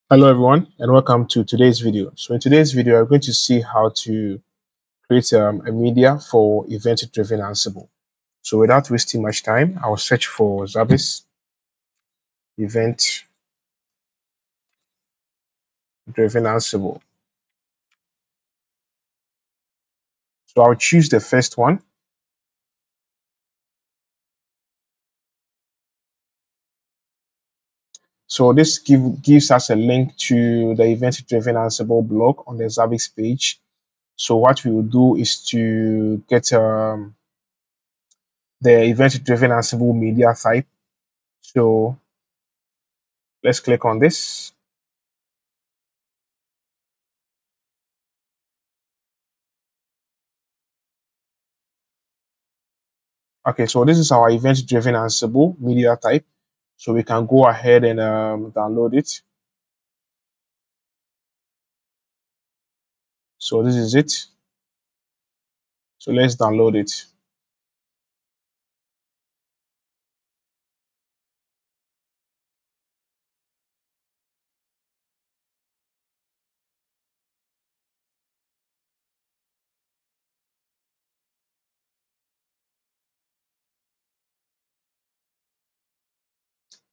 Hello everyone and welcome to today's video. So in today's video, we're going to see how to create a media for event-driven Ansible. So without wasting much time, I'll search for Zabbix event-driven Ansible. So I'll choose the first one. So this gives us a link to the event-driven Ansible blog on the Zabbix page. So what we will do is to get the event-driven Ansible media type. So let's click on this. Okay, so this is our event-driven Ansible media type. So we can go ahead and download it. So this is it. So let's download it.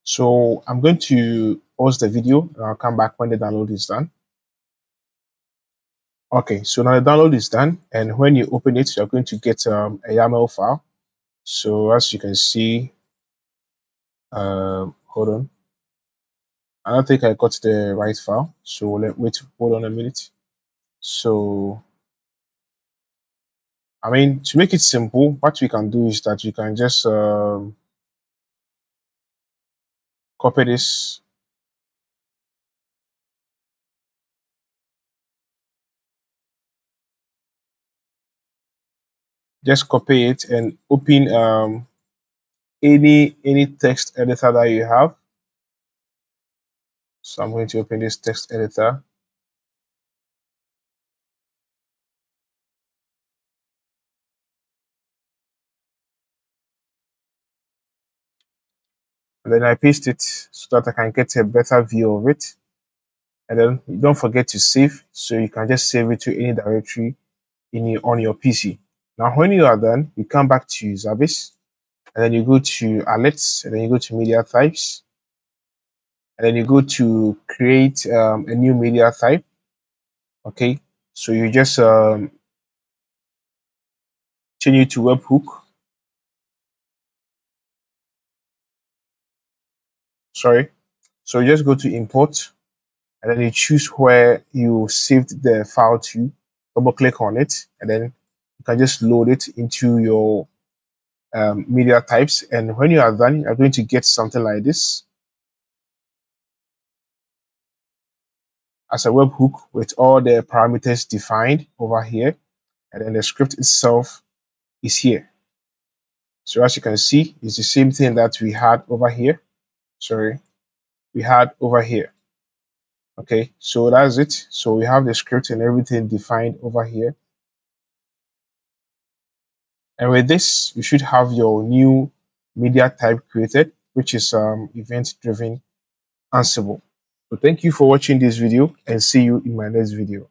So I'm going to pause the video and I'll come back when the download is done. Okay, so now the download is done, and when you open it, you're going to get a YAML file. So as you can see, hold on. I don't think I got the right file. So hold on a minute. So, I mean, to make it simple, what we can do is that you can just copy this. Just copy it and open any text editor that you have. So I'm going to open this text editor. And then I paste it so that I can get a better view of it. And then don't forget to save, so you can just save it to any directory on your PC. Now, when you are done, you come back to Zabbix, and then you go to alerts, and then you go to media types, and then you go to create a new media type. Okay, so you just change it to webhook. Sorry. So you just go to import, and then you choose where you saved the file to, double click on it, and then you can just load it into your media types. And when you are done, you're going to get something like this as a webhook with all the parameters defined over here, and then the script itself is here. So as you can see, it's the same thing that we had over here. Sorry, we had over here. Okay, so that's it. So we have the script and everything defined over here. And with this, you should have your new media type created, which is event-driven Ansible. So thank you for watching this video, and see you in my next video.